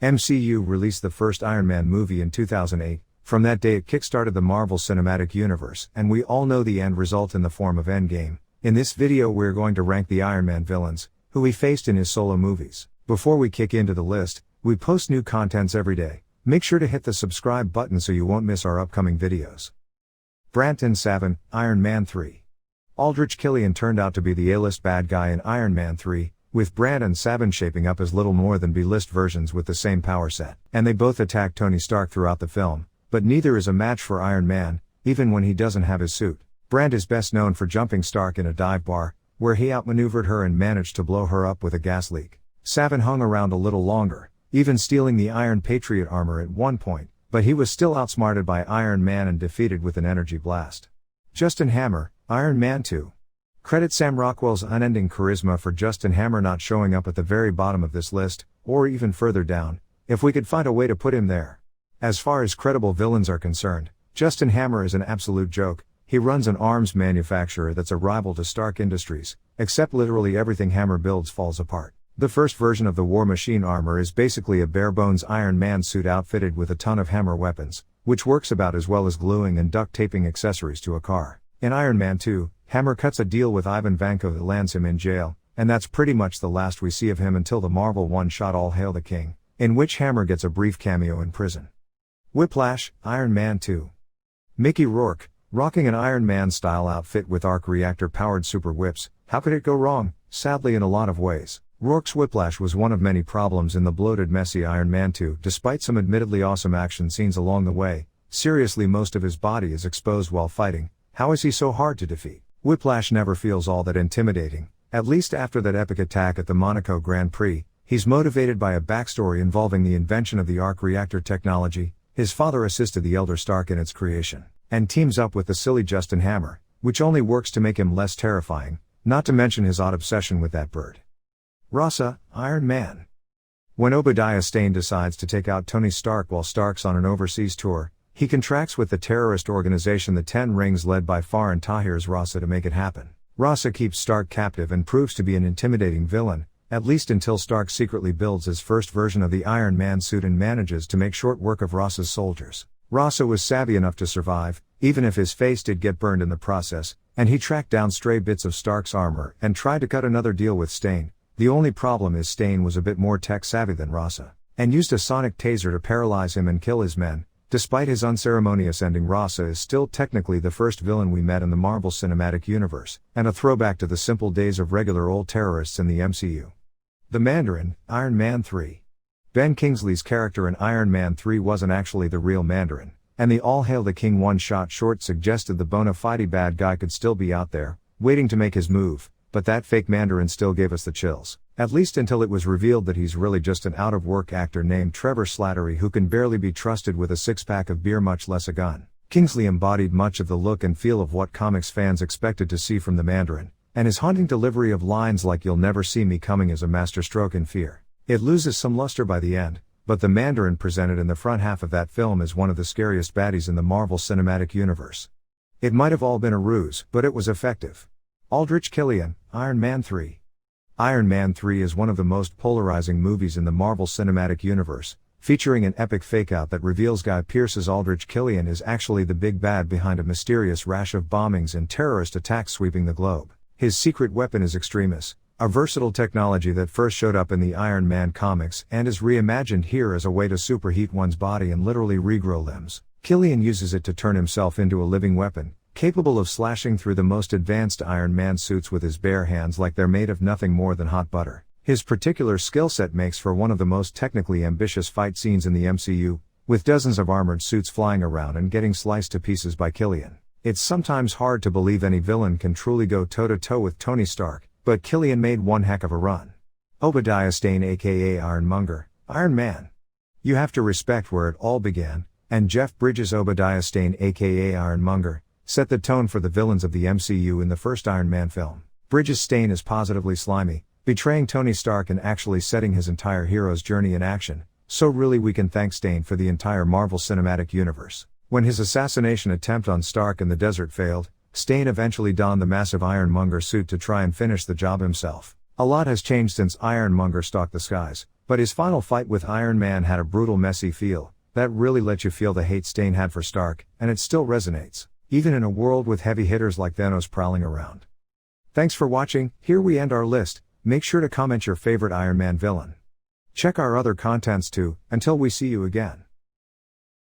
MCU released the first Iron Man movie in 2008. From that day it kickstarted the Marvel Cinematic Universe, and we all know the end result in the form of Endgame. In this video we're going to rank the Iron Man villains, who he faced in his solo movies. Before we kick into the list, we post new contents every day. Make sure to hit the subscribe button so you won't miss our upcoming videos. Brandt and Savin, Iron Man 3. Aldrich Killian turned out to be the A-list bad guy in Iron Man 3, with Brandt and Savin shaping up as little more than B-list versions with the same power set. And they both attack Tony Stark throughout the film, but neither is a match for Iron Man, even when he doesn't have his suit. Brandt is best known for jumping Stark in a dive bar, where he outmaneuvered her and managed to blow her up with a gas leak. Savin hung around a little longer, even stealing the Iron Patriot armor at one point, but he was still outsmarted by Iron Man and defeated with an energy blast. Justin Hammer, Iron Man 2. Credit Sam Rockwell's unending charisma for Justin Hammer not showing up at the very bottom of this list, or even further down, if we could find a way to put him there. As far as credible villains are concerned, Justin Hammer is an absolute joke. He runs an arms manufacturer that's a rival to Stark Industries, except literally everything Hammer builds falls apart. The first version of the War Machine armor is basically a bare-bones Iron Man suit outfitted with a ton of Hammer weapons, which works about as well as gluing and duct taping accessories to a car. In Iron Man 2, Hammer cuts a deal with Ivan Vanko that lands him in jail, and that's pretty much the last we see of him until the Marvel one-shot All Hail the King, in which Hammer gets a brief cameo in prison. Whiplash, Iron Man 2. Mickey Rourke, rocking an Iron Man-style outfit with arc reactor-powered super whips. How could it go wrong? Sadly, in a lot of ways. Rourke's whiplash was one of many problems in the bloated, messy Iron Man 2. Despite some admittedly awesome action scenes along the way, seriously, most of his body is exposed while fighting. How is he so hard to defeat? Whiplash never feels all that intimidating, at least after that epic attack at the Monaco Grand Prix. He's motivated by a backstory involving the invention of the arc reactor technology. His father assisted the elder Stark in its creation, and teams up with the silly Justin Hammer, which only works to make him less terrifying, not to mention his odd obsession with that bird. Rasa, Iron Man. When Obadiah Stane decides to take out Tony Stark while Stark's on an overseas tour, he contracts with the terrorist organization the Ten Rings led by Farhan Tahir's Rasa to make it happen. Rasa keeps Stark captive and proves to be an intimidating villain, at least until Stark secretly builds his first version of the Iron Man suit and manages to make short work of Rasa's soldiers. Rasa was savvy enough to survive, even if his face did get burned in the process, and he tracked down stray bits of Stark's armor and tried to cut another deal with Stane. The only problem is Stane was a bit more tech-savvy than Rasa, and used a sonic taser to paralyze him and kill his men. Despite his unceremonious ending, Rasa is still technically the first villain we met in the Marvel Cinematic Universe, and a throwback to the simple days of regular old terrorists in the MCU. The Mandarin, Iron Man 3. Ben Kingsley's character in Iron Man 3 wasn't actually the real Mandarin, and the All Hail the King one-shot short suggested the bona fide bad guy could still be out there, waiting to make his move, but that fake Mandarin still gave us the chills, at least until it was revealed that he's really just an out-of-work actor named Trevor Slattery who can barely be trusted with a six-pack of beer, much less a gun. Kingsley embodied much of the look and feel of what comics fans expected to see from the Mandarin, and his haunting delivery of lines like "You'll never see me coming" is a masterstroke in fear. It loses some luster by the end, but the Mandarin presented in the front half of that film is one of the scariest baddies in the Marvel Cinematic Universe. It might have all been a ruse, but it was effective. Aldrich Killian, Iron Man 3. Iron Man 3 is one of the most polarizing movies in the Marvel Cinematic Universe, featuring an epic fake-out that reveals Guy Pearce's Aldrich Killian is actually the big bad behind a mysterious rash of bombings and terrorist attacks sweeping the globe. His secret weapon is Extremis, a versatile technology that first showed up in the Iron Man comics and is reimagined here as a way to superheat one's body and literally regrow limbs. Killian uses it to turn himself into a living weapon, capable of slashing through the most advanced Iron Man suits with his bare hands like they're made of nothing more than hot butter. His particular skill set makes for one of the most technically ambitious fight scenes in the MCU, with dozens of armored suits flying around and getting sliced to pieces by Killian. It's sometimes hard to believe any villain can truly go toe-to-toe with Tony Stark, but Killian made one heck of a run. Obadiah Stane aka Ironmonger, Iron Man. You have to respect where it all began, and Jeff Bridges' Obadiah Stane aka Ironmonger set the tone for the villains of the MCU in the first Iron Man film. Bridges' Stane is positively slimy, betraying Tony Stark and actually setting his entire hero's journey in action, so really we can thank Stane for the entire Marvel Cinematic Universe. When his assassination attempt on Stark in the desert failed, Stane eventually donned the massive Ironmonger suit to try and finish the job himself. A lot has changed since Ironmonger stalked the skies, But his final fight with Iron Man had a brutal, messy feel, that really let you feel the hate Stain had for Stark, and it still resonates, even in a world with heavy hitters like Thanos prowling around. Thanks for watching. Here we end our list. Make sure to comment your favorite Iron Man villain. Check our other contents too, until we see you again.